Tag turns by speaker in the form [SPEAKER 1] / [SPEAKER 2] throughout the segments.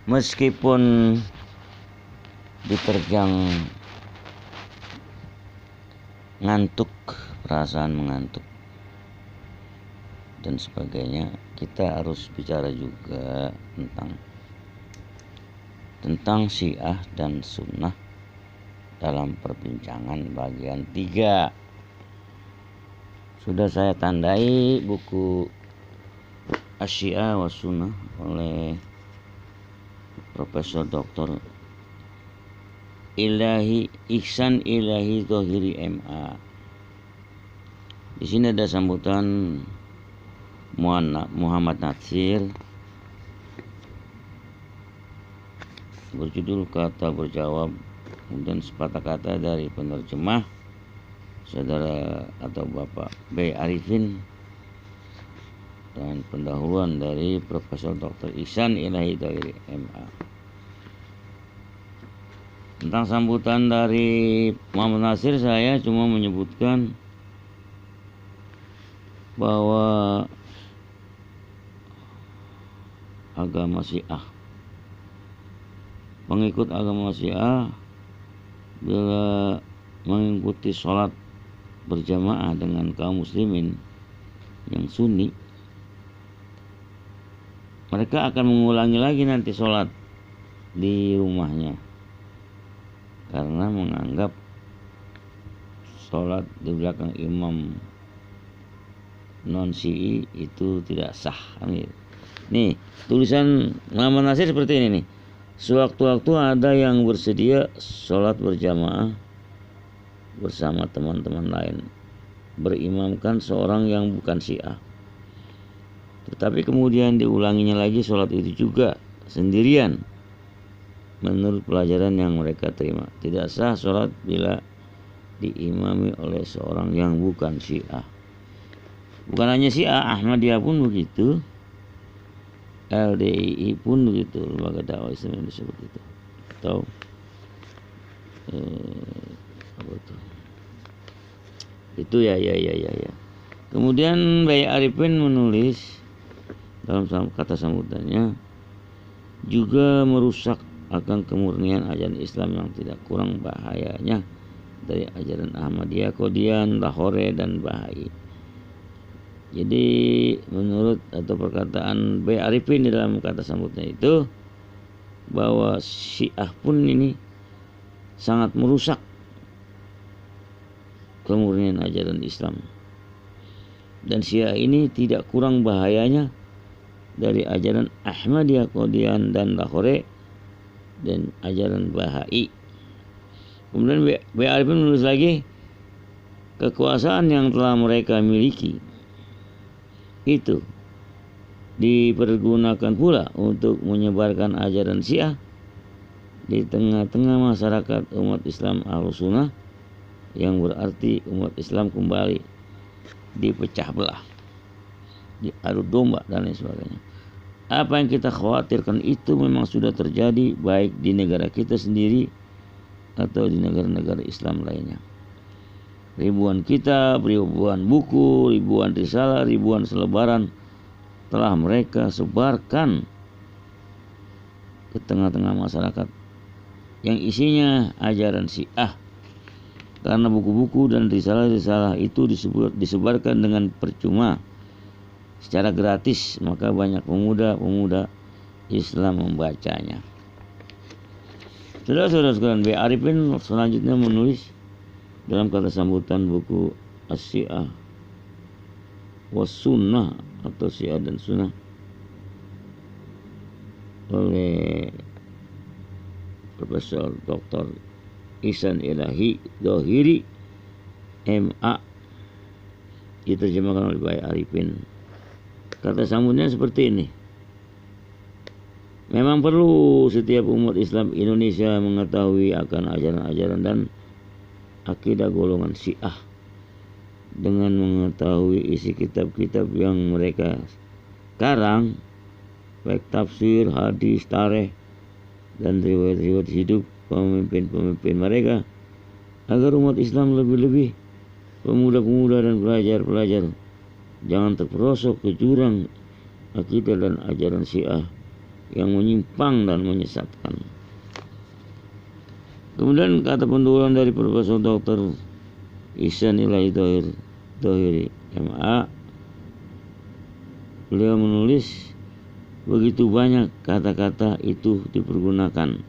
[SPEAKER 1] Meskipun diterjang ngantuk, perasaan mengantuk dan sebagainya, kita harus bicara juga tentang Syiah dan Sunnah dalam perbincangan bagian 3. Sudah saya tandai buku Asy-Syiah wa Sunnah oleh Profesor Dr. Ihsan Ilahi Dhohiri MA. Di sini ada sambutan Muhammad Natsir berjudul Kata Berjawab, kemudian sepatah kata dari penerjemah saudara atau Bapak B. Arifin, dan pendahuluan dari Profesor Dr. Ihsan Ilahi Dhohiri MA. Tentang sambutan dari Muhammad Natsir, saya cuma menyebutkan bahwa agama Syiah, pengikut agama Syiah bila mengikuti sholat berjamaah dengan kaum muslimin yang Sunni, mereka akan mengulangi lagi nanti sholat di rumahnya, karena menganggap sholat di belakang imam non Syi'i itu tidak sah. Nih tulisan Muhammad Natsir seperti ini nih. Sewaktu-waktu ada yang bersedia sholat berjamaah bersama teman-teman lain, berimamkan seorang yang bukan Syiah, tetapi kemudian diulanginya lagi sholat itu juga sendirian. Menurut pelajaran yang mereka terima, tidak sah sholat bila diimami oleh seorang yang bukan Syiah. Bukan hanya Syiah, Ahmadiyah pun begitu, LDII pun begitu, lembaga dakwah Islam yang disebut itu, atau apa itu ya. Kemudian Bayi Arifin menulis dalam kata sambutannya, juga merusak akan kemurnian ajaran Islam yang tidak kurang bahayanya dari ajaran Ahmadiyah, Qadian, Lahore, dan Bahai. Jadi menurut atau perkataan B. Arifin di dalam kata sambutannya itu, bahwa Syiah pun ini sangat merusak kemurnian ajaran Islam, dan Syiah ini tidak kurang bahayanya dari ajaran Ahmadiyah, Qadian, dan Lahore, dan ajaran Bahai. Kemudian B. Arifin menulis lagi, kekuasaan yang telah mereka miliki itu dipergunakan pula untuk menyebarkan ajaran Syiah di tengah-tengah masyarakat umat Islam Ahlus Sunnah, yang berarti umat Islam kembali dipecah belah, diadu domba, dan lain sebagainya. Apa yang kita khawatirkan itu memang sudah terjadi, baik di negara kita sendiri atau di negara-negara Islam lainnya. Ribuan kitab, ribuan buku, ribuan risalah, ribuan selebaran telah mereka sebarkan ke tengah-tengah masyarakat yang isinya ajaran Syiah. Karena buku-buku dan risalah-risalah itu disebarkan dengan percuma, secara gratis, maka banyak pemuda-pemuda Islam membacanya. Saudara-saudara sekalian, B. Arifin selanjutnya menulis dalam kata sambutan buku Asy-Syiah wa Sunnah atau Syiah dan Sunnah oleh Profesor Dr. Ihsan Ilahi Dhohiri MA, diterjemahkan oleh Bayi Arifin. Kata sambutnya seperti ini. Memang perlu setiap umat Islam Indonesia mengetahui akan ajaran-ajaran dan akidah golongan Syiah, dengan mengetahui isi kitab-kitab yang mereka karang, baik tafsir, hadis, tarikh, dan riwayat-riwayat hidup pemimpin-pemimpin mereka, agar umat Islam lebih-lebih pemuda-pemuda dan pelajar-pelajar jangan terperosok ke jurang akidah dan ajaran Syiah yang menyimpang dan menyesatkan. Kemudian kata pendulang dari Profesor Dr. Ihsan Ilahi Thohiri MA, beliau menulis, begitu banyak kata-kata itu dipergunakan,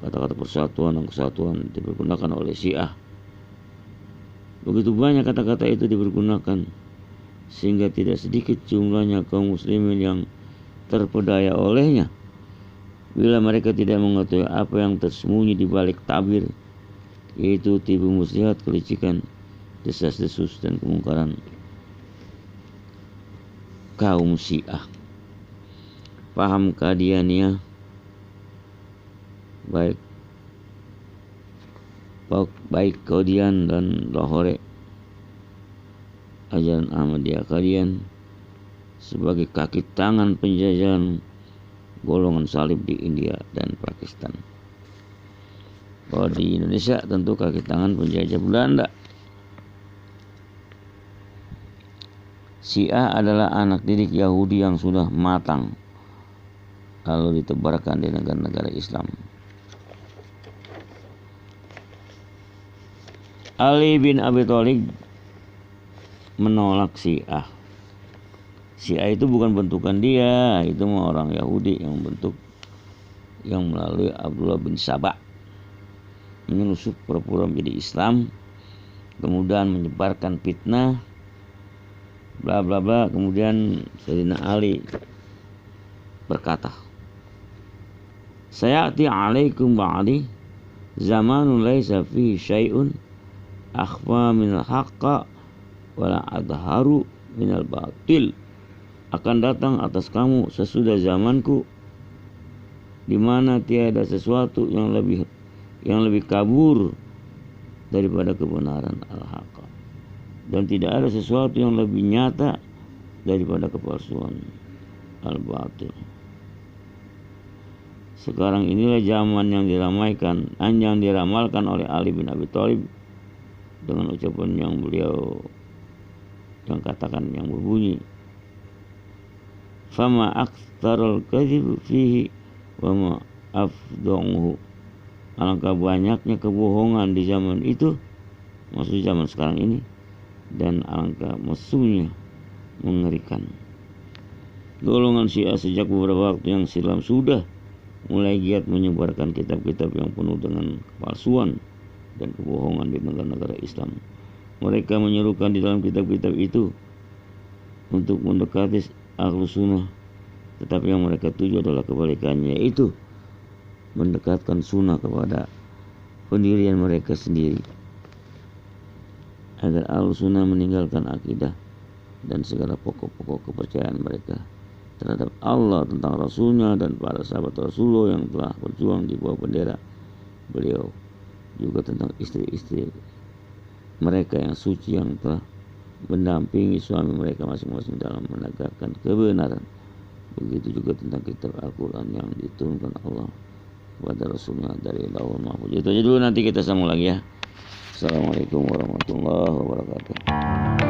[SPEAKER 1] kata-kata persatuan dan kesatuan dipergunakan oleh Syiah. Begitu banyak kata-kata itu dipergunakan sehingga tidak sedikit jumlahnya kaum muslimin yang terpedaya olehnya. Bila mereka tidak mengetahui apa yang tersembunyi di balik tabir, yaitu tipu muslihat, kelicikan, desas-desus dan kemungkaran kaum Syiah. Paham Qadianiyah baik Qadian dan Lahore, ajaran Ahmadiyah Qadian sebagai kaki tangan penjajahan golongan salib di India dan Pakistan. Kalau di Indonesia tentu kaki tangan penjajah Belanda. Syiah adalah anak didik Yahudi yang sudah matang, lalu ditebarkan di negara-negara Islam. Ali bin Abi Thalib menolak Syiah. Syiah itu bukan bentukan dia, itu mah orang Yahudi yang bentuk, yang melalui Abdullah bin Sabah menyusup pura-pura menjadi Islam, kemudian menyebarkan fitnah, bla bla bla. Kemudian Sayyidina Ali berkata, "Sayati alaikum ba'di zamanun laisa fihi syai'un akhfa minal haqqa wala adharu minal batil." Akan datang atas kamu sesudah zamanku di mana tiada sesuatu yang lebih kabur daripada kebenaran al-haqqa, dan tidak ada sesuatu yang lebih nyata daripada kepalsuan al-batil. Sekarang inilah zaman yang diramalkan oleh Ali bin Abi Thalib dengan ucapan yang beliau yang katakan yang berbunyi, "Fama aktsarul kadzib fihi wa ma afdhahu." Alangkah banyaknya kebohongan di zaman itu, maksud zaman sekarang ini, dan alangkah mesumnya mengerikan. Golongan Syiah sejak beberapa waktu yang silam sudah mulai giat menyebarkan kitab-kitab yang penuh dengan kepalsuan dan kebohongan di negara-negara Islam. Mereka menyerukan di dalam kitab-kitab itu untuk mendekati Ahlus Sunnah, tetapi yang mereka tuju adalah kebalikannya, yaitu mendekatkan sunnah kepada pendirian mereka sendiri, agar Ahlus Sunnah meninggalkan akidah dan segala pokok-pokok kepercayaan mereka terhadap Allah, tentang Rasulnya dan para sahabat Rasulullah yang telah berjuang di bawah bendera beliau, juga tentang istri-istri mereka yang suci yang telah mendampingi suami mereka masing-masing dalam menegakkan kebenaran. Begitu juga tentang kitab Al-Quran yang diturunkan Allah kepada Rasulnya dari Lauhul Mahfuz. Itu aja dulu, nanti kita sambung lagi ya. Assalamualaikum warahmatullahi wabarakatuh.